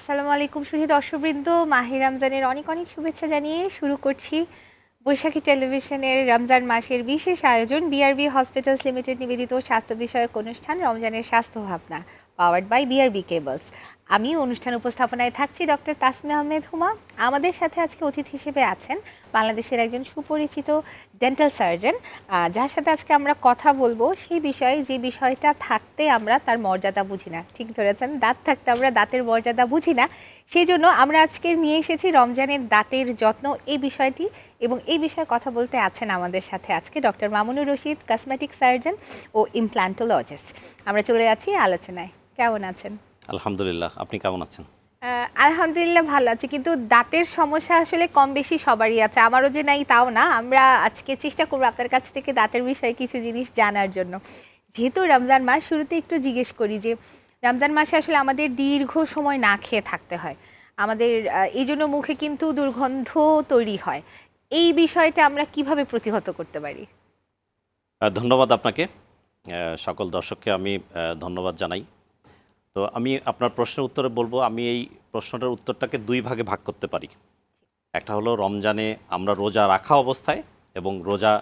আসসালামু আলাইকুম সুধী দর্শকবৃন্দ, মাহে রমজানের অনেক অনেক শুভেচ্ছা জানিয়ে শুরু করছি বৈশাখী টেলিভিশনের রমজান মাসের বিশেষ আয়োজন বিআরবি হসপিটালস লিমিটেড নিবেদিত স্বাস্থ্য বিষয়ক অনুষ্ঠান রমজানের স্বাস্থ্য ভাবনা, পাওয়ার্ড বাই বিআরবি কেবলস। আমি অনুষ্ঠান উপস্থাপনায় থাকছি ডক্টর তাসমিয়া আহমেদ হুমা। আমাদের সাথে আজকে অতিথি হিসেবে আছেন বাংলাদেশের একজন সুপরিচিত ডেন্টাল সার্জন, যার সাথে আজকে আমরা কথা বলবো সেই বিষয়ে, যে বিষয়টা থাকতে আমরা তার মর্যাদা বুঝি না। ঠিক ধরেছেন, দাঁত থাকতে আমরা দাঁতের মর্যাদা বুঝি না। সেই জন্য আমরা আজকে নিয়ে এসেছি রমজানের দাঁতের যত্ন এই বিষয়টি, এবং এই বিষয়ে কথা বলতে আছেন আমাদের সাথে আজকে doctor Mamunur Rashid, cosmetic surgeon ও ইমপ্ল্যান্টোলজিস্ট। আমরা চলে যাচ্ছি আলোচনায়। কেমন আছেন? আলহামদুলিল্লাহ, আপনি কেমন আছেন? আলহামদুলিল্লাহ ভালো আছি, কিন্তু দাঁতের সমস্যা আসলে কম বেশি সবারই আছে, আমারও যে নাই তাও না। আমরা আজকে চেষ্টা করবো আপনার কাছ থেকে দাঁতের বিষয়ে কিছু জিনিস জানার জন্য। যেহেতু রমজান মাস, শুরুতে একটু জিজ্ঞেস করি যে রমজান মাসে আসলে আমাদের দীর্ঘ সময় না খেয়ে থাকতে হয়, আমাদের এই জন্য মুখে কিন্তু দুর্গন্ধ তৈরি হয়। এই বিষয়টা আমরা কিভাবে প্রতিহত করতে পারি? ধন্যবাদ আপনাকে। সকল দর্শককে আমি ধন্যবাদ জানাই। তো আমি আপনার প্রশ্নের উত্তরে বলবো, আমি এই প্রশ্নটার উত্তরটাকে দুই ভাগে ভাগ করতে পারি। একটা হলো রমজানে আমরা রোজা রাখা অবস্থায়, এবং রোজা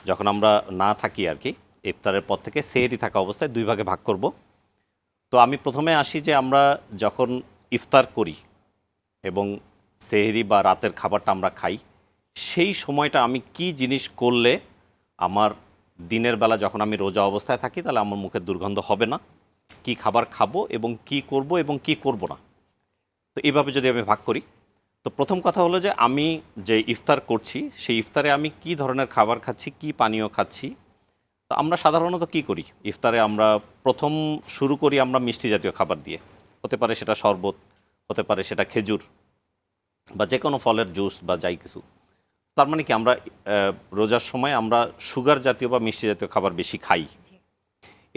যখন আমরা না থাকি আর কি, ইফতারের পর থেকে সেহরি থাকা অবস্থায়, দুই ভাগে ভাগ করব। তো আমি প্রথমে আসি যে আমরা যখন ইফতার করি এবং সেহরি বা রাতের খাবারটা আমরা খাই, সেই সময়টা আমি কি জিনিস করলে আমার দিনের বেলা যখন আমি রোজা অবস্থায় থাকি তাহলে আমার মুখের দুর্গন্ধ হবে না, কি খাবার খাবো এবং কি করব এবং কি করব না। তো এইভাবে যদি আমি ভাগ করি, তো প্রথম কথা হলো যে আমি যে ইফতার করছি সেই ইফতারে আমি কি ধরনের খাবার খাচ্ছি, কি পানীয় খাচ্ছি। তো আমরা সাধারণত কি করি, ইফতারে আমরা প্রথম শুরু করি আমরা মিষ্টি জাতীয় খাবার দিয়ে। হতে পারে সেটা শরবত, হতে পারে সেটা খেজুর বা যে কোনো ফলের জুস বা যাই কিছু। তার মানে কি আমরা রোজার সময় আমরা সুগার জাতীয় বা মিষ্টি জাতীয় খাবার বেশি খাই,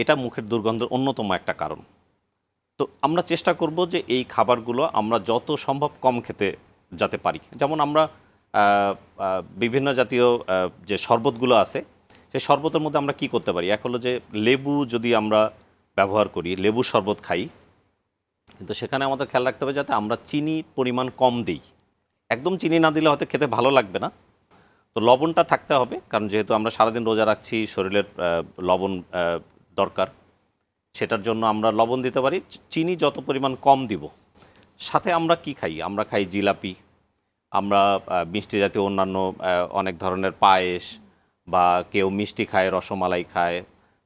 এটা মুখের দুর্গন্ধের অন্যতম একটা কারণ। তো আমরা চেষ্টা করব যে এই খাবারগুলো আমরা যত সম্ভব কম খেতে যাতে পারি। যেমন আমরা বিভিন্ন জাতীয় যে শরবতগুলো আছে, সেই শরবতের মধ্যে আমরা কি করতে পারি, এক হলো যে লেবু যদি আমরা ব্যবহার করি, লেবু শরবত খাই, কিন্তু সেখানে আমাদের খেয়াল রাখতে হবে যাতে আমরা চিনি পরিমাণ কম দিই। একদম চিনি না দিলে হয়তো খেতে ভালো লাগবে না। তো লবণটা থাকতে হবে, কারণ যেহেতু আমরা সারাদিন রোজা রাখছি, শরীরের লবণ দরকার, সেটার জন্য আমরা লবণ দিতে পারি, চিনি যত পরিমাণ কম দিব। সাথে আমরা কি খাই, আমরা খাই জিলাপি, আমরা মিষ্টি জাতীয় অন্যান্য অনেক ধরনের পায়েস, বা কেউ মিষ্টি খায়, রসমালাই খায়।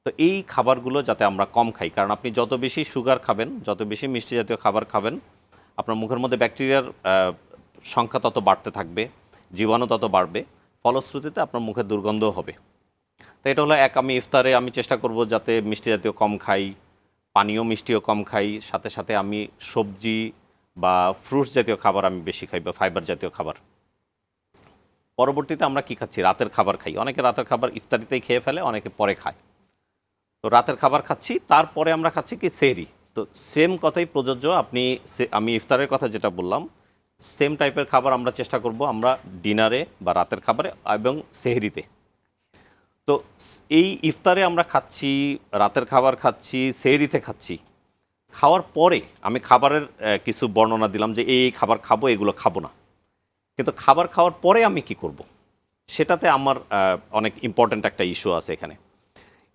তো এই খাবারগুলো যাতে আমরা কম খাই, কারণ আপনি যত বেশি সুগার খাবেন, যত বেশি মিষ্টি জাতীয় খাবার খাবেন, আপনার মুখের মধ্যে ব্যাকটেরিয়ার সংখ্যা তত বাড়তে থাকবে, জীবাণু তত বাড়বে, ফলশ্রুতিতে আপনার মুখের দুর্গন্ধ হবে। তো এটা হলো এক, আমি ইফতারে আমি চেষ্টা করব যাতে মিষ্টি জাতীয় কম খাই, পানীয় মিষ্টিও কম খাই, সাথে সাথে আমি সবজি বা ফ্রুটস জাতীয় খাবার আমি বেশি খাই, বা ফাইবার জাতীয় খাবার। পরবর্তীতে আমরা কি খাচ্ছি, রাতের খাবার খাই। অনেকে রাতের খাবার ইফতারিতেই খেয়ে ফেলে, অনেকে পরে খায়। তো রাতের খাবার খাচ্ছি, তারপরে আমরা খাচ্ছি কি সেহরি। তো সেম কথাই প্রযোজ্য, আমি ইফতারের কথা যেটা বললাম, সেম টাইপের খাবার আমরা চেষ্টা করব আমরা ডিনারে বা রাতের খাবারে এবং সেহরিতে। তো এই ইফতারে আমরা খাচ্ছি, রাতের খাবার খাচ্ছি, সেহরিতে খাচ্ছি, খাওয়ার পরে আমি খাবারের কিছু বর্ণনা দিলাম যে এই খাবার খাবো, এগুলো খাবো না। কিন্তু খাবার খাওয়ার পরে আমি কি করব, সেটাতে আমার অনেক ইম্পর্ট্যান্ট একটা ইস্যু আছে এখানে।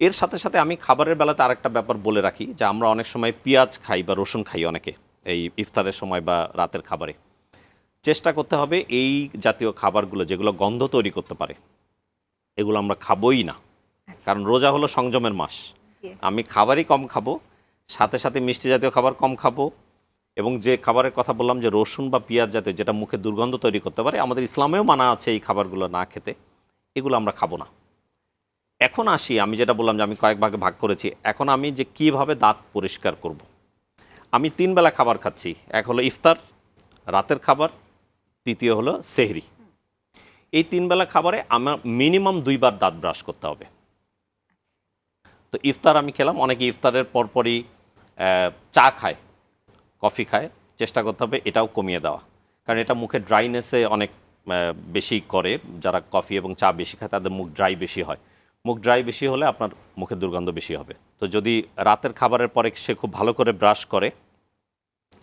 এর সাথে সাথে আমি খাবারের বেলাতে আরেকটা ব্যাপার বলে রাখি, যে আমরা অনেক সময় পেঁয়াজ খাই বা রসুন খাই অনেকে এই ইফতারের সময় বা রাতের খাবারে। চেষ্টা করতে হবে এই জাতীয় খাবারগুলো যেগুলো গন্ধ তৈরি করতে পারে, এগুলো আমরা খাবোই না। কারণ রোজা হলো সংযমের মাস। আমি খাবারই কম খাবো, সাথে সাথে মিষ্টি জাতীয় খাবার কম খাবো, এবং যে খাবারের কথা বললাম যে রসুন বা পেঁয়াজ জাতীয়, যেটা মুখে দুর্গন্ধ তৈরি করতে পারে, আমাদের ইসলামেও মানা আছে এই খাবারগুলো না খেতে, এগুলো আমরা খাবো না। এখন আসি, আমি যেটা বললাম যে আমি কয়েক ভাগে ভাগ করেছি, এখন আমি যে কিভাবে দাঁত পরিষ্কার করব। আমি 3 বেলা খাবার খাচ্ছি, এক হলো ইফতার, রাতের খাবার, তৃতীয় হলো সেহরি। এই 3 বেলা খাবারে আমার মিনিমাম 2 বার দাঁত ব্রাশ করতে হবে। তো ইফতার আমি খেলাম, অনেকে ইফতারের পরপরই চা খায়, কফি খায়, চেষ্টা করতে হবে এটাও কমিয়ে দেওয়া, কারণ এটা মুখে ড্রাইনেসে অনেক বেশি করে। যারা কফি এবং চা বেশি খায় তাদের মুখ ড্রাই বেশি হয়, মুখ ড্রাই বেশি হলে আপনার মুখে দুর্গন্ধ বেশি হবে। তো যদি রাতের খাবারের পরে সে খুব ভালো করে ব্রাশ করে,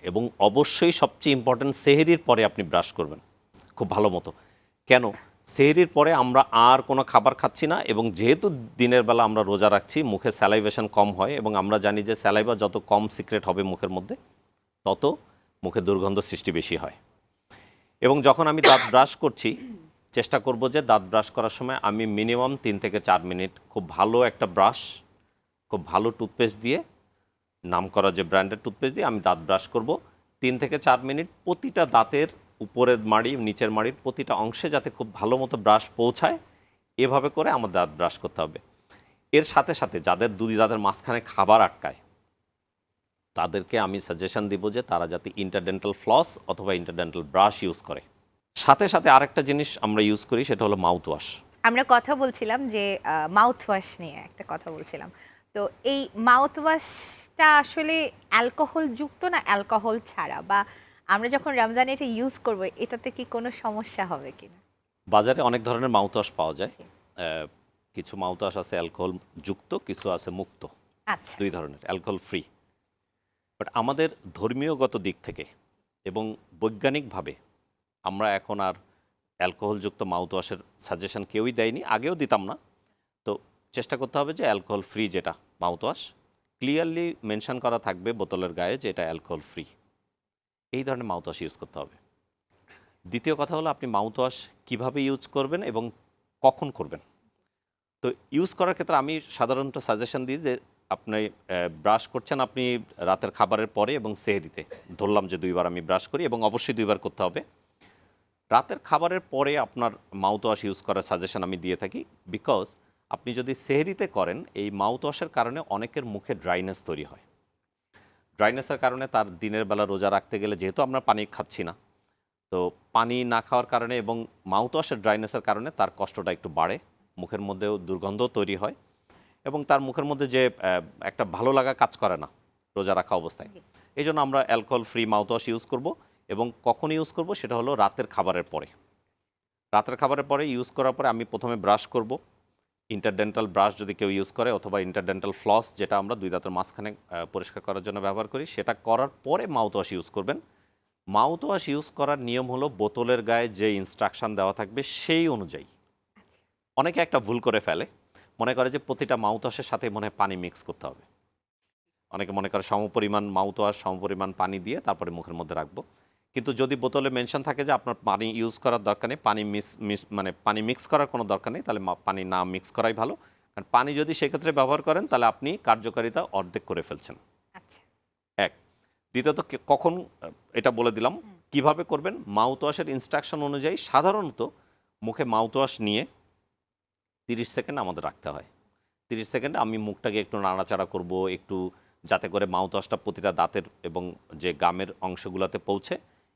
এবং অবশ্যই সবচেয়ে ইম্পর্ট্যান্ট সেহরির পরে আপনি ব্রাশ করবেন খুব ভালো মতো। কেন? সেহরির পরে আমরা আর কোনো খাবার খাচ্ছি না, এবং যেহেতু দিনের বেলা আমরা রোজা রাখছি, মুখে স্যালাইভেশন কম হয়, এবং আমরা জানি যে স্যালাইভা যত কম সিক্রেট হবে মুখের মধ্যে, তত মুখে দুর্গন্ধ সৃষ্টি বেশি হয়। এবং যখন আমি দাঁত ব্রাশ করছি, চেষ্টা করব যে দাঁত ব্রাশ করার সময় আমি মিনিমাম 3 থেকে 4 মিনিট খুব ভালো একটা ব্রাশ, খুব ভালো টুথপেস্ট দিয়ে, নামকরা যে ব্র্যান্ডের টুথপেস্ট দিয়ে আমি দাঁত ব্রাশ করব 3 থেকে 4 মিনিট। প্রতিটা দাঁতের উপরের মাড়ি, নিচের মাড়ির প্রতিটা অংশে যাতে খুব ভালো মতো ব্রাশ পৌঁছায়, এভাবে করে আমার দাঁত ব্রাশ করতে হবে। এর সাথে সাথে যাদের দুই দাঁতের মাঝখানে খাবার আটকায়, তাদেরকে আমি সাজেশন দিব যে তারা যাতে ইন্টারডেন্টাল ফ্লস অথবা ইন্টারডেন্টাল ব্রাশ ইউজ করে। সাথে সাথে আরেকটা জিনিস আমরা ইউজ করি, সেটা হলো মাউথ ওয়াশ। আমরা কথা বলছিলাম যে মাউথ ওয়াশ নিয়ে একটা কথা বলছিলাম। তো এই মাউথ ওয়াশটা আসলে অ্যালকোহল যুক্ত না অ্যালকোহল ছাড়া, বা আমরা যখন রমজানে এটা ইউজ করব এটাতে কি কোনো সমস্যা হবে কিনা? বাজারে অনেক ধরনের মাউথ ওয়াশ পাওয়া যায়। জি। কিছু মাউথ ওয়াশ আছে অ্যালকোহল যুক্ত, কিছু আছে মুক্ত, আচ্ছা। দুই ধরনের, অ্যালকোহল ফ্রি। বাট আমাদের ধর্মীয়গত দিক থেকে এবং বৈজ্ঞানিকভাবে আমরা এখন আর অ্যালকোহলযুক্ত মাউথ ওয়াশের সাজেশন কেউই দেয়নি, আগেও দিতাম না। তো চেষ্টা করতে হবে যে অ্যালকোহল ফ্রি যেটা মাউথ ওয়াশ, ক্লিয়ারলি মেনশন করা থাকবে বোতলের গায়ে যে এটা অ্যালকোহল ফ্রি, এই ধরনের মাউথ ওয়াশ ইউজ করতে হবে। দ্বিতীয় কথা হলো আপনি মাউথ ওয়াশ কীভাবে ইউজ করবেন এবং কখন করবেন। তো ইউজ করার ক্ষেত্রে আমি সাধারণত সাজেশন দিই যে আপনি ব্রাশ করছেন আপনি রাতের খাবারের পরে এবং সেহরিতে, ধরলাম যে 2 বার আমি ব্রাশ করি, এবং অবশ্যই 2 বার করতে হবে। রাতের খাবারের পরে আপনার মাউথ ওয়াশ ইউজ করার সাজেশন আমি দিয়ে থাকি, বিকজ আপনি যদি সেহরিতে করেন, এই মাউথ ওয়াশের কারণে অনেকের মুখে ড্রাইনেস তৈরি হয়। ড্রাইনেসের কারণে তার দিনের বেলা রোজা রাখতে গেলে, যেহেতু আমরা পানি খাচ্ছি না, তো পানি না খাওয়ার কারণে এবং মাউথ ওয়াশের ড্রাইনেসের কারণে তার কষ্টটা একটু বাড়ে, মুখের মধ্যেও দুর্গন্ধ তৈরি হয়, এবং তার মুখের মধ্যে যে একটা ভালো লাগা কাজ করে না রোজা রাখা অবস্থায়। জি। এই জন্য আমরা alcohol free mouth wash use করব, এবং কখন ইউজ করব সেটা হলো রাতের খাবারের পরে। রাতের খাবারের পরে ইউজ করার পরে আমি প্রথমে ব্রাশ করব, ইন্টারডেন্টাল ব্রাশ যদি কেউ ইউজ করে, অথবা ইন্টারডেন্টাল ফ্লস যেটা আমরা দুই দাঁতের মাঝখানে পরিষ্কার করার জন্য ব্যবহার করি, সেটা করার পরে মাউথ ওয়াশ ইউজ করবেন। মাউথ ওয়াশ ইউজ করার নিয়ম হলো বোতলের গায়ে যে ইনস্ট্রাকশন দেওয়া থাকবে সেই অনুযায়ী। আচ্ছা। অনেকে একটা ভুল করে ফেলে, মনে করে যে প্রতিটা মাউথ ওয়াশের সাথে মনে হয় পানি মিক্স করতে হবে। অনেকে মনে করে সমপরিমাণ মাউথ ওয়াশ, সমপরিমাণ পানি দিয়ে তারপরে মুখের মধ্যে রাখবো। কিন্তু যদি বোতলে মেনশন থাকে যে আপনার পানি ইউজ করার দরকার নেই, পানি মানে পানি মিক্স করার কোনো দরকার নেই, তাহলে পানি না মিক্স করাই ভালো। কারণ পানি যদি সেক্ষেত্রে ব্যবহার করেন, তাহলে আপনি কার্যকারিতা অর্ধেক করে ফেলছেন। আচ্ছা। এক। দ্বিতীয়ত কখন, এটা বলে দিলাম কিভাবে করবেন। মাউথ ওয়াশের ইনস্ট্রাকশন অনুযায়ী সাধারণত মুখে মাউথ ওয়াশ নিয়ে 30 সেকেন্ড আমাদের রাখতে হয়। 30 সেকেন্ডে আমি মুখটাকে একটু নাড়াচাড়া করব, একটু যাতে করে মাউথ ওয়াশটা প্রতিটা দাঁতের এবং যে গামের অংশগুলোতে পৌঁছে,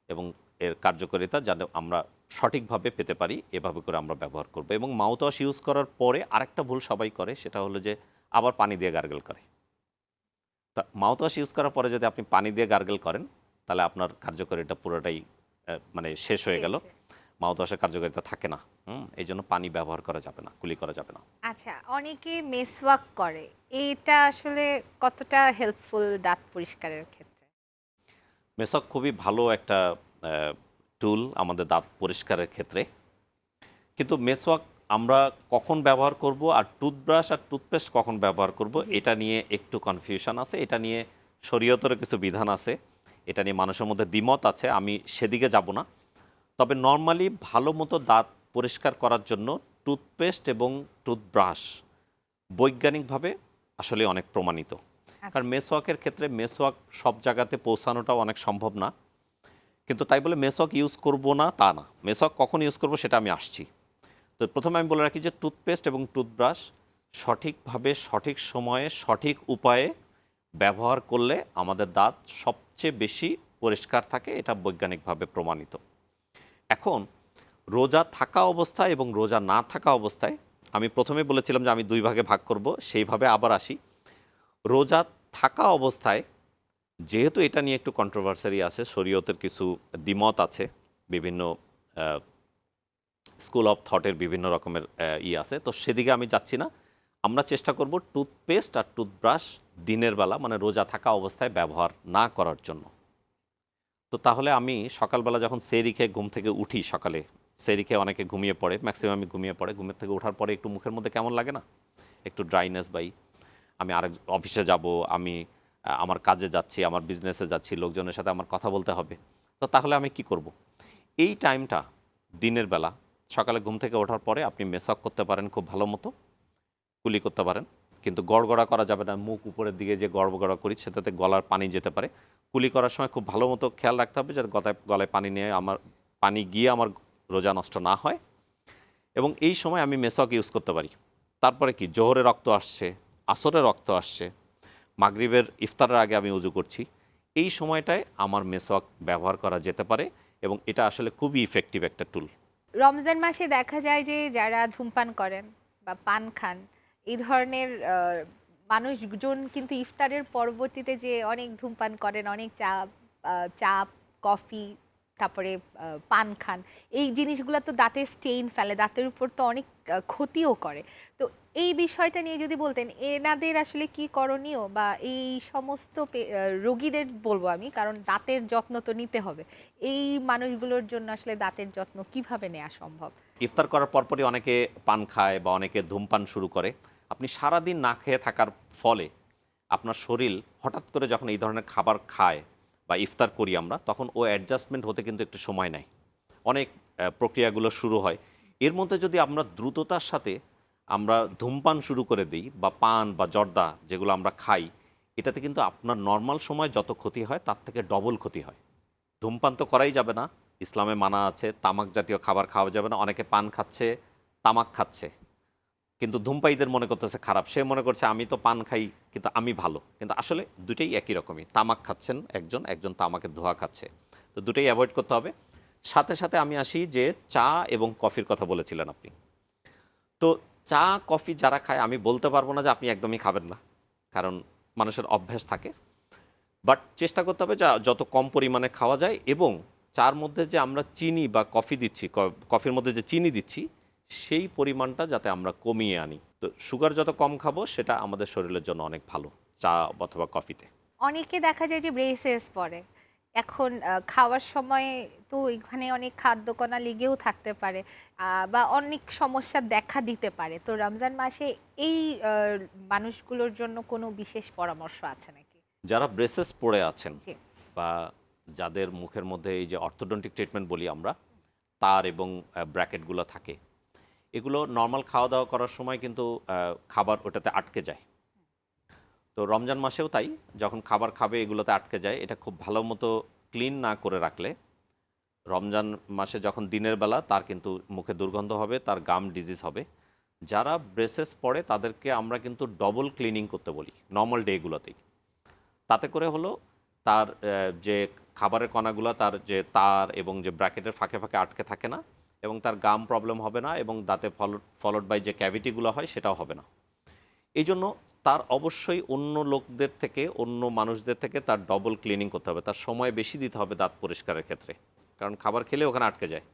এবং এর কার্যকারিতা যাতে আমরা সঠিকভাবে পেতে পারি, এভাবে করে আমরা ব্যবহার করব। এবং মাউথ ওয়াশ ইউজ করার পরে আরেকটা ভুল সবাই করে, সেটা হলো যে আবার পানি দিয়ে গার্গেল করে। তা মাউথ ওয়াশ ইউজ করার পরে যদি আপনি পানি দিয়ে গার্গেল করেন, তাহলে আপনার কার্যকারিতা পুরোটাই মানে শেষ হয়ে গেল, মাউথ ওয়াশের কার্যকারিতা থাকে না। এই জন্য পানি ব্যবহার করা যাবে না, কুলি করা যাবে না। আচ্ছা, অনেকে মেসওয়াক করে, এটা আসলে কতটা হেল্পফুল দাঁত পরিষ্কারের ক্ষেত্রে? মেসওয়াক খুবই ভালো একটা টুল আমাদের দাঁত পরিষ্কারের ক্ষেত্রে, কিন্তু মেসওয়াক আমরা কখন ব্যবহার করব আর টুথব্রাশ আর টুথপেস্ট কখন ব্যবহার করব, জি। এটা নিয়ে একটু কনফিউশন আছে। এটা নিয়ে শরীয়তেরও কিছু বিধান আছে, এটা নিয়ে মানুষের মধ্যে দ্বিমত আছে, আমি সেদিকে যাব না। তবে নর্মালি ভালো মতো দাঁত পরিষ্কার করার জন্য টুথপেস্ট এবং টুথব্রাশ বৈজ্ঞানিকভাবে আসলে অনেক প্রমাণিত। কারণ আচ্ছা। মেসওয়াকের ক্ষেত্রে মেসওয়াক সব জায়গাতে পৌঁছানোটাও অনেক সম্ভব না, কিন্তু তাই বলে মেসওয়াক ইউজ করব না তা না। মেসওয়াক কখন ইউজ করব সেটা আমি আসছি। তো প্রথমে আমি বলে রাখি যে টুথপেস্ট এবং টুথব্রাশ সঠিকভাবে, সঠিক সময়ে, সঠিক উপায়ে ব্যবহার করলে আমাদের দাঁত সবচেয়ে বেশি পরিষ্কার থাকে, এটা বৈজ্ঞানিকভাবে প্রমাণিত। এখন রোজা থাকা অবস্থায় এবং রোজা না থাকা অবস্থায়, আমি প্রথমে বলেছিলাম যে আমি 2 ভাগে ভাগ করব, সেইভাবে আবার আসি। রোজা থাকা অবস্থায়, যেহেতু এটা নিয়ে একটু কন্ট্রোভার্সারি আছে, শরীয়তের কিছু দ্বিমত আছে, বিভিন্ন স্কুল অফ থটের বিভিন্ন রকমের আছে, তো সেদিকে আমি যাচ্ছি না। আমরা চেষ্টা করব টুথপেস্ট আর টুথব্রাশ দিনের বেলা, মানে রোজা থাকা অবস্থায় ব্যবহার না করার জন্য। তো তাহলে আমি সকালবেলা যখন সেহরি খেয়ে ঘুম থেকে উঠি, সকালে সেহরি খেয়ে অনেকে ঘুমিয়ে পড়ে, ম্যাক্সিমামই ঘুমিয়ে পড়ে, ঘুমের থেকে ওঠার পরে একটু মুখের মধ্যে কেমন লাগে না, একটু ড্রাইনেস বাই, আমি আরেক অফিসে যাব, আমি আমার কাজে যাচ্ছি, আমার বিজনেসে যাচ্ছি, লোকজনের সাথে আমার কথা বলতে হবে। তো তাহলে আমি কি করব? এই টাইমটা দিনের বেলা সকালে ঘুম থেকে ওঠার পরে আপনি মেসওয়াক করতে পারেন খুব ভালো মতো, কুলি করতে পারেন, কিন্তু গড়গড়া করা যাবে না। মুখ উপরের দিকে যে গড়গড়া করি সেটাতে গলার পানি যেতে পারে। কুলি করার সময় খুব ভালো মতো খেয়াল রাখতে হবে যাতে গলায় পানি নিয়ে পানি গিয়ে আমার রোজা নষ্ট না হয়। এবং এই সময় আমি মেসওয়াক ইউজ করতে পারি। তারপরে কি, জোহরে রক্ত আসছে, আসরে রক্ত আসছে, মাগরিবের ইফতারের আগে আমি উজু করছি, এই সময়টায় আমার মেসওয়াক ব্যবহার করা যেতে পারে এবং এটা আসলে খুবই ইফেক্টিভ একটা টুল। রমজান মাসে দেখা যায় যে যারা ধূমপান করেন বা পান খান, এই ধরনের মানুষজন কিন্তু ইফতারের পরবর্তীতে যে অনেক ধূমপান করেন, অনেক চা কফি, তারপরে পান খান, এই জিনিসগুলো তো দাঁতে স্টেইন ফেলে, দাঁতের উপর তো অনেক ক্ষতিও করে। তো এই বিষয়টা নিয়ে যদি বলতেন, এনাদের আসলে কি করণীয়, বা এই সমস্ত রোগীদের বলবো আমি, কারণ দাঁতের যত্ন তো নিতে হবে, এই মানুষগুলোর জন্য আসলে দাঁতের যত্ন কিভাবে নেওয়া সম্ভব? ইফতার করার পরপরই অনেকে পান খায় বা অনেকে ধূমপান শুরু করে। আপনি সারাদিন না খেয়ে থাকার ফলে আপনার শরীর হঠাৎ করে যখন এই ধরনের খাবার খায় বা ইফতার করি আমরা, তখন ও অ্যাডজাস্টমেন্ট হতে কিন্তু একটু সময় নেয়, অনেক প্রক্রিয়াগুলো শুরু হয়। এর মধ্যে যদি আমরা দ্রুততার সাথে আমরা ধূমপান শুরু করে দিই বা পান বা জর্দা যেগুলো আমরা খাই, এটাতে কিন্তু আপনার নর্মাল সময় যত ক্ষতি হয় তার থেকে ডবল ক্ষতি হয়। ধূমপান তো করাই যাবে না, ইসলামে মানা আছে। তামাক জাতীয় খাবার খাওয়া যাবে না। অনেকে পান খাচ্ছে, তামাক খাচ্ছে, কিন্তু ধূমপায়ীদের মনে করতেছে খারাপ। সে মনে করছে আমি তো পান খাই কিন্তু আমি ভালো, কিন্তু আসলে দুটেই একই রকমই। তামাক খাচ্ছেন একজন, একজন তামাকের ধোঁয়া খাচ্ছে। তো দুটেই অ্যাভয়েড করতে হবে। সাথে সাথে আমি আসি যে চা এবং কফির কথা বলেছিলেন আপনি। তো চা কফি যারা খায়, আমি বলতে পারবো না যে আপনি একদমই খাবেন না, কারণ মানুষের অভ্যাস থাকে। বাট চেষ্টা করতে হবে যত কম পরিমাণে খাওয়া যায়, এবং চার মধ্যে যে আমরা চিনি বা কফি দিচ্ছি, কফির মধ্যে যে চিনি দিচ্ছি সেই পরিমাণটা যাতে আমরা কমিয়ে আনি। তো সুগার যত কম খাবো সেটা আমাদের শরীরের জন্য অনেক ভালো, চা অথবা কফিতে। অনেকে দেখা যায় যে ব্রেসেস পরে, এখন খাওয়ার সময় তো এখানে অনেক খাদ্যকণা লেগেও থাকতে পারে, বা অনেক সমস্যা দেখা দিতে পারে। তো রমজান মাসে এই মানুষগুলোর জন্য কোনো বিশেষ পরামর্শ আছে নাকি? যারা ব্রেসেস পড়ে আছেন জি। বা যাদের মুখের মধ্যে এই যে অর্থোডন্টিক ট্রিটমেন্ট বলি আমরা, তার এবং ব্র্যাকেটগুলো থাকে, এগুলো নর্মাল খাওয়া দাওয়া করার সময় কিন্তু খাবার ওটাতে আটকে যায়। তো রমজান মাসেও তাই, যখন খাবার খাবে এগুলোতে আটকে যায়। এটা খুব ভালো মতো ক্লিন না করে রাখলে রমজান মাসে যখন দিনের বেলা তার কিন্তু মুখে দুর্গন্ধ হবে, তার গাম ডিজিজ হবে। যারা ব্রেসেস পড়ে তাদেরকে আমরা কিন্তু ডবল ক্লিনিং করতে বলি নর্মাল ডেগুলোতেই। তাতে করে হলো তার যে খাবারের কণাগুলো তার যে তার এবং যে ব্র্যাকেটের ফাঁকে ফাঁকে আটকে থাকে না, এবং তার গাম প্রবলেম হবে না, এবং দাঁতে ফলোড বাই যে ক্যাভিটিগুলো হয় সেটাও হবে না। এই জন্য তার অবশ্যই অন্য লোকদের থেকে, অন্য মানুষদের থেকে তার ডবল ক্লিনিং করতে হবে, তার সময় বেশি দিতে হবে দাঁত পরিষ্কারের ক্ষেত্রে, কারণ খাবার খেলে ওখানে আটকে যায়।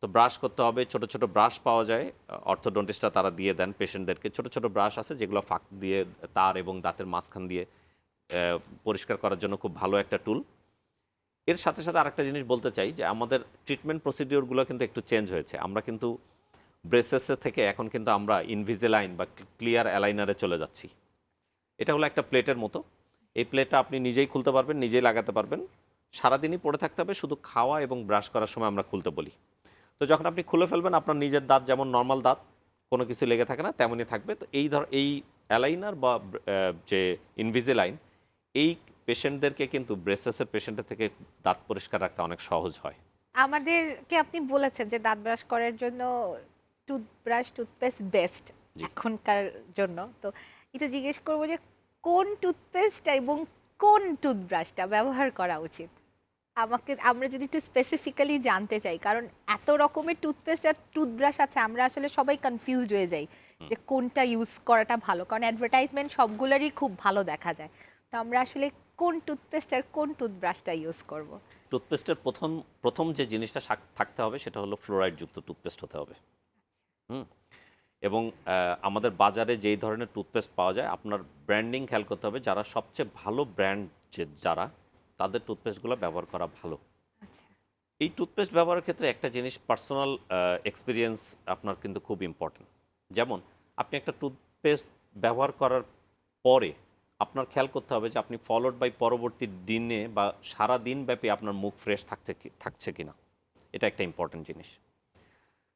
তো ব্রাশ করতে হবে, ছোট ছোট ব্রাশ পাওয়া যায়, অর্থোডন্টিস্টরা তারা দিয়ে দেন পেশেন্টদেরকে। ছোট ছোট ব্রাশ আছে যেগুলো ফাঁক দিয়ে তার এবং দাঁতের মাঝখান দিয়ে পরিষ্কার করার জন্য খুব ভালো একটা টুল। এর সাথে সাথে আরেকটা জিনিস বলতে চাই যে আমাদের ট্রিটমেন্ট প্রসিডিওরগুলো কিন্তু একটু চেঞ্জ হয়েছে। আমরা কিন্তু ব্রেসেসের থেকে এখন কিন্তু আমরা ইনভিজিলাইন বা ক্লিয়ার অ্যালাইনারে চলে যাচ্ছি। এটা হলো একটা প্লেটের মতো। এই প্লেটটা আপনি নিজেই খুলতে পারবেন, নিজেই লাগাতে পারবেন। সারাদিনই পড়ে থাকতে হবে, শুধু খাওয়া এবং ব্রাশ করার সময় আমরা খুলতে বলি। তো যখন আপনি খুলে ফেলবেন, আপনার নিজের দাঁত যেমন নর্মাল দাঁত, কোনো কিছু লেগে থাকে না, তেমনই থাকবে। তো এই অ্যালাইনার বা যে ইনভিজিলাইন, এই পেশেন্টদেরকে কিন্তু ব্রেসেসের পেশেন্টের থেকে দাঁত পরিষ্কার রাখতে অনেক সহজ হয়। আমাদেরকে আপনি বলেছেন যে দাঁত ব্রাশ করার জন্য টুথব্রাশ, টুথপেস্ট বেস্ট জি। এখনকার জন্য। তো এটা জিজ্ঞেস করবো যে কোন টুথপেস্টটা এবং কোন টুথব্রাশটা ব্যবহার করা উচিত? আমরা যদি একটু স্পেসিফিক্যালি জানতে চাই, কারণ এত রকমের টুথপেস্ট আর টুথব্রাশ আছে, আমরা আসলে সবাই কনফিউজড হয়ে যাই যে কোনটা ইউজ করাটা ভালো, কারণ অ্যাডভার্টাইজমেন্ট সবগুলোরই খুব ভালো দেখা যায়। তো আমরা আসলে কোন টুথপেস্ট আর কোন টুথব্রাশটা ইউজ করব? টুথপেস্টের প্রথম প্রথম যে জিনিসটা থাকতে হবে সেটা হলো ফ্লোরাইডযুক্ত টুথপেস্ট হতে হবে। হুম। এবং আমাদের বাজারে যেই ধরনের টুথপেস্ট পাওয়া যায়, আপনার ব্র্যান্ডিং খেয়াল করতে হবে। যারা সবচেয়ে ভালো ব্র্যান্ড, যারা তাদের টুথপেস্টগুলো ব্যবহার করা ভালো। আচ্ছা। এই টুথপেস্ট ব্যবহারের ক্ষেত্রে একটা জিনিস পার্সোনাল এক্সপিরিয়েন্স আপনার কিন্তু খুব ইম্পর্টেন্ট। যেমন আপনি একটা টুথপেস্ট ব্যবহার করার পরে আপনার খেয়াল করতে হবে যে আপনি ফলোড বাই পরবর্তী দিনে বা সারা দিন ব্যাপী আপনার মুখ ফ্রেশ থাকছে কিনা। এটা একটা ইম্পর্টেন্ট জিনিস।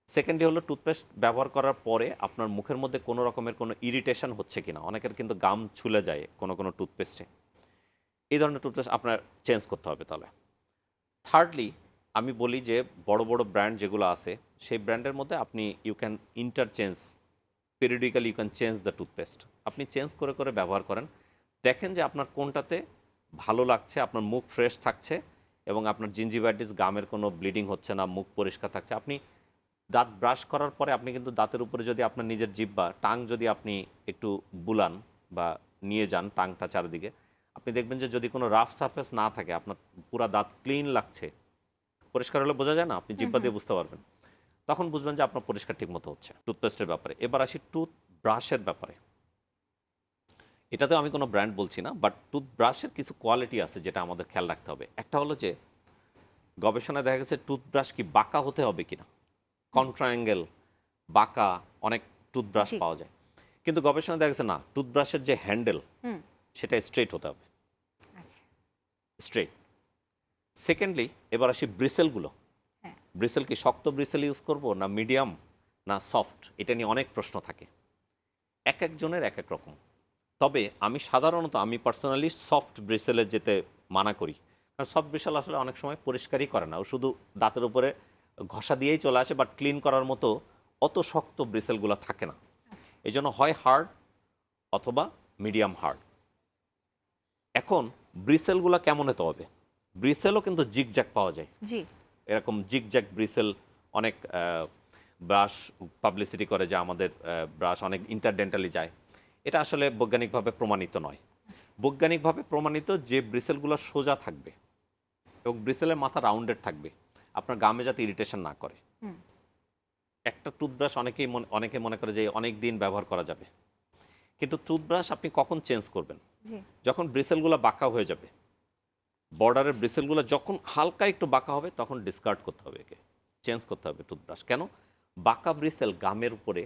সেকেন্ডলি হলো টুথপেস্ট ব্যবহার করার পরে আপনার মুখের মধ্যে কোনো রকমের কোনো ইরিটেশন হচ্ছে কিনা। অনেকের কিন্তু গাম ছুলে যায় কোনো টুথপেস্টে। এই ধরনের টুথপেস্ট আপনার চেঞ্জ করতে হবে তাহলে। থার্ডলি আমি বলি যে বড় বড় ব্র্যান্ড যেগুলো আছে সেই ব্র্যান্ডের মধ্যে আপনি you can interchange periodically you can change the toothpaste. আপনি চেঞ্জ করে করে ব্যবহার করেন, দেখেন যে আপনার কোনটাতে ভালো লাগছে, আপনার মুখ ফ্রেশ থাকছে এবং আপনার জিঞ্জিভাইটিস গামের কোনো ব্লিডিং হচ্ছে না, মুখ পরিষ্কার থাকছে। আপনি দাঁত ব্রাশ করার পরে আপনি কিন্তু দাঁতের উপরে যদি আপনার নিজের জিহ্বা টাং যদি আপনি একটু বুলান বা নিয়ে যান টাংটা চারিদিকে, আপনি দেখবেন যে যদি কোনো রাফ সারফেস না থাকে আপনার পুরা দাঁত ক্লিন লাগছে, পরিষ্কার হলে বোঝা যায় না, আপনি জিহ্বা দিয়ে বুঝতে পারবেন, তখন বুঝবেন যে আপনার পরিষ্কার ঠিকমতো হচ্ছে। টুথপেস্টের ব্যাপারে এবার আসি টুথ ব্রাশের ব্যাপারে। এটাতেও আমি কোনো ব্র্যান্ড বলছি না, বাট টুথব্রাশের কিছু কোয়ালিটি আছে যেটা আমাদের খেয়াল রাখতে হবে। একটা হলো যে গবেষণায় দেখা গেছে টুথব্রাশ কি বাঁকা হতে হবে কিনা, কন্ট্রায়াঙ্গেল, বাঁকা অনেক টুথব্রাশ জি। পাওয়া যায়, কিন্তু গবেষণায় দেখা গেছে না, টুথব্রাশের যে হ্যান্ডেল হুম। সেটা স্ট্রেট হতে হবে, আচ্ছা। স্ট্রেট। সেকেন্ডলি এবার আসি ব্রিসেলগুলো। হ্যাঁ। ব্রিসেল কি শক্ত ব্রিসেল ইউজ করব না মিডিয়াম না সফট, এটা নিয়ে অনেক প্রশ্ন থাকে, এক একজনের এক এক রকম। তবে আমি সাধারণত আমি পার্সোনালি সফট ব্রিসেলে যেতে মানা করি, কারণ সফট ব্রিসেল আসলে অনেক সময় পরিষ্কারই করে না, ও শুধু দাঁতের উপরে ঘষা দিয়েই চলে আসে, বাট ক্লিন করার মতো অত শক্ত ব্রিসেলগুলো থাকে না। এই জন্য হয় হার্ড অথবা মিডিয়াম হার্ড। এখন ব্রিসেলগুলো কেমন হতে হবে? ব্রিসেলও কিন্তু জিগজ্যাগ পাওয়া যায়, জি। এরকম জিগজ্যাগ ব্রিসেল অনেক ব্রাশ পাবলিসিটি করে যে আমাদের ব্রাশ অনেক ইন্টারডেন্টালি যায়। এটা আসলে বৈজ্ঞানিকভাবে প্রমাণিত নয়। বৈজ্ঞানিকভাবে প্রমাণিত যে ব্রিসেলগুলো সোজা থাকবে এবং ব্রিসেলের মাথা রাউন্ডেড থাকবে, আপনার গামে যাতে ইরিটেশন না করে। হুম। একটা টুথব্রাশ অনেকে মনে করে যে অনেক দিন ব্যবহার করা যাবে, কিন্তু টুথব্রাশ আপনি কখন চেঞ্জ করবেন? জি। যখন ব্রিসেলগুলো বাঁকা হয়ে যাবে, বর্ডারের ব্রিসেলগুলো যখন হালকা একটু বাঁকা হবে তখন ডিসকার্ড করতে হবে, একে চেঞ্জ করতে হবে টুথব্রাশ। কেন? বাঁকা ব্রিসেল গামের উপরে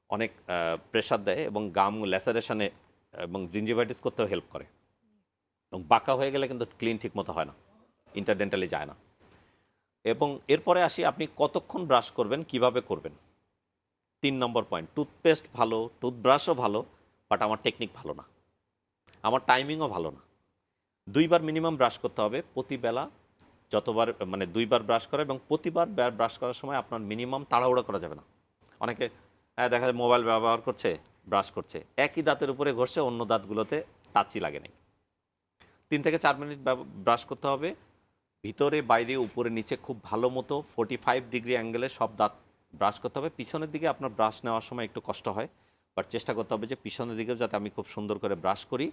অনেক প্রেশার দেয় এবং গাম ল্যাসারেশনে এবং জিঞ্জিভাইটিস করতেও হেল্প করে, এবং বাঁকা হয়ে গেলে কিন্তু ক্লিন ঠিক মতো হয় না, ইন্টারডেন্টালি যায় না। এবং এরপরে আসি আপনি কতক্ষণ ব্রাশ করবেন, কিভাবে করবেন। 3 নম্বর পয়েন্ট, টুথপেস্ট ভালো, টুথব্রাশও ভালো, বাট আমার টেকনিক ভালো না, আমার টাইমিংও ভালো না। 2বার মিনিমাম ব্রাশ করতে হবে প্রতিবেলা, যতবার মানে 2বার ব্রাশ করা, এবং প্রতিবার ব্রাশ করার সময় আপনার মিনিমাম তাড়াহুড়া করা যাবে না। অনেকে দেখা যায় মোবাইল ব্যবহার করছে, ব্রাশ করছে, একই দাঁতের উপরে ঘষছে, অন্য দাঁতগুলোতে টাচই লাগে নাই। 3 থেকে 4 মিনিট ব্রাশ করতে হবে, ভিতরে বাইরে উপরে নিচে খুব ভালো মতো 45 ডিগ্রি অ্যাঙ্গেলে সব দাঁত ব্রাশ করতে হবে। পিছনের দিকে আপনার ব্রাশ নেওয়ার সময় একটু কষ্ট হয়, বাট চেষ্টা করতে হবে যে পিছনের দিকেও যাতে আমি খুব সুন্দর করে ব্রাশ করি।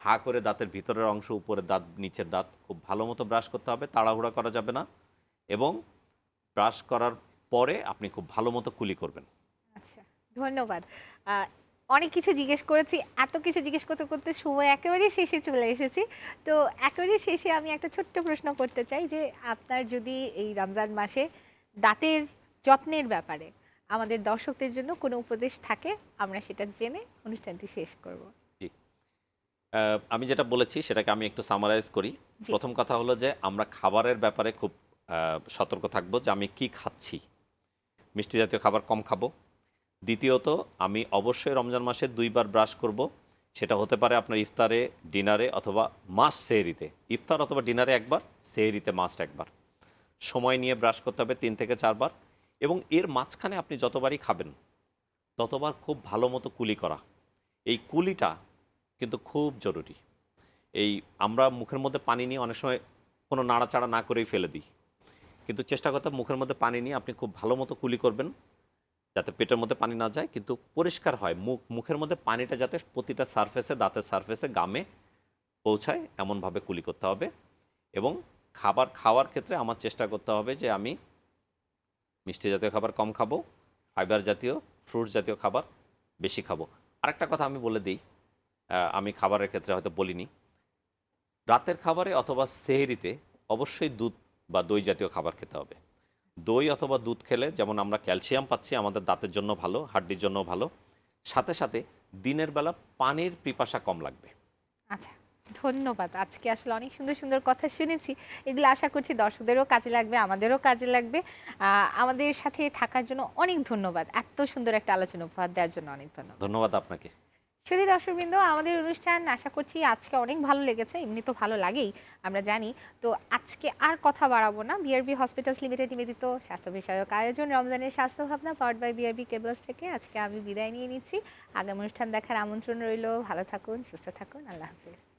হা করে দাঁতের ভিতরের অংশ, উপরের দাঁত, নিচের দাঁত খুব ভালো মতো ব্রাশ করতে হবে, তাড়াহুড়া করা যাবে না, এবং ব্রাশ করার পরে আপনি খুব ভালো মতো কুলি করবেন। আচ্ছা, ধন্যবাদ। অনেক কিছু জিজ্ঞেস করেছি। এত কিছু জিজ্ঞেস করতে, করতে সময় একেবারে শেষে চলে এসেছি। তো একেবারে শেষে আমি একটা ছোট্ট প্রশ্ন করতে চাই যে, আপনার যদি এই রমজান মাসে দাঁতের যত্নের ব্যাপারে আমাদের দর্শকদের জন্য কোনো উপদেশ থাকে, আমরা সেটা জেনে অনুষ্ঠানটি শেষ করব। জি, আমি যেটা বলেছি সেটাকে আমি একটু সামারাইজ করি। জি। প্রথম কথা হলো যে আমরা খাবারের ব্যাপারে খুব সতর্ক থাকবো যে আমি কি খাচ্ছি। মিষ্টি জাতীয় খাবার কম খাবো। দ্বিতীয়ত, আমি অবশ্যই রমজান মাসে 2বার ব্রাশ করব। সেটা হতে পারে আপনার ইফতারে, ডিনারে অথবা মাস্ট সেহরিতে। ইফতার অথবা ডিনারে একবার, সেহরিতে মাস্ট একবার। সময় নিয়ে ব্রাশ করতে হবে 3 থেকে 4বার, এবং এর মাঝখানে আপনি যতবারই খাবেন ততবার খুব ভালো মতো কুলি করা। এই কুলিটা কিন্তু খুব জরুরি। এই আমরা মুখের মধ্যে পানি নিয়ে অনেক সময় কোনো নাড়াচাড়া না করেই ফেলে দিই, কিন্তু চেষ্টা করতে হবে মুখের মধ্যে পানি নিয়ে আপনি খুব ভালো মতো কুলি করবেন, যাতে পেটের মধ্যে পানি না যায়, কিন্তু পরিষ্কার হয় মুখের মধ্যে পানিটা যাতে প্রতিটা সারফেসে, দাঁতের সারফেসে, গামে পৌঁছায় এমনভাবে কুলি করতে হবে। এবং খাবার খাওয়ার ক্ষেত্রে আমার চেষ্টা করতে হবে যে আমি মিষ্টি জাতীয় খাবার কম খাবো, ফাইবার জাতীয়, ফ্রুটস জাতীয় খাবার বেশি খাবো। আরেকটা কথা আমি বলে দিই, আমি খাবারের ক্ষেত্রে হয়তো বলিনি, রাতের খাবারে অথবা সেহরিতে অবশ্যই দুধ বা দই জাতীয় খাবার খেতে হবে। দই অথবা দুধ খেলে যেমন আমরা ক্যালসিয়াম পাচ্ছি, আমাদের দাঁতের জন্য ভালো, হাড্ডির জন্য ভালো। সাথে সাথে দিনের বেলা পানির পিপাসা কম লাগবে। আচ্ছা, ধন্যবাদ। আজকে আসলে অনেক সুন্দর সুন্দর কথা শুনেছি। এগুলো আশা করছি দর্শকদেরও কাজে লাগবে, আমাদেরও কাজে লাগবে। আমাদের সাথে থাকার জন্য অনেক ধন্যবাদ। এত সুন্দর একটা আলোচনা উপহার দেওয়ার জন্য অনেক ধন্যবাদ। ধন্যবাদ আপনাকে। শুধু দর্শকবৃন্দ, আমাদের অনুষ্ঠান আশা করছি আজকে অনেক ভালো লেগেছে। এমনি তো ভালো লাগেই, আমরা জানি। তো আজকে আর কথা বাড়াবো না। বিআরবি হসপিটালস লিমিটেড নিবেদিত স্বাস্থ্য বিষয়ক আয়োজন রমজানের স্বাস্থ্য ভাবনা পাওয়ার্ড বাই বিআরবি কেবলস থেকে আজকে আমি বিদায় নিয়ে নিচ্ছি। আগামী অনুষ্ঠান দেখার আমন্ত্রণ রইল। ভালো থাকুন, সুস্থ থাকুন। আল্লাহ হাফেজ।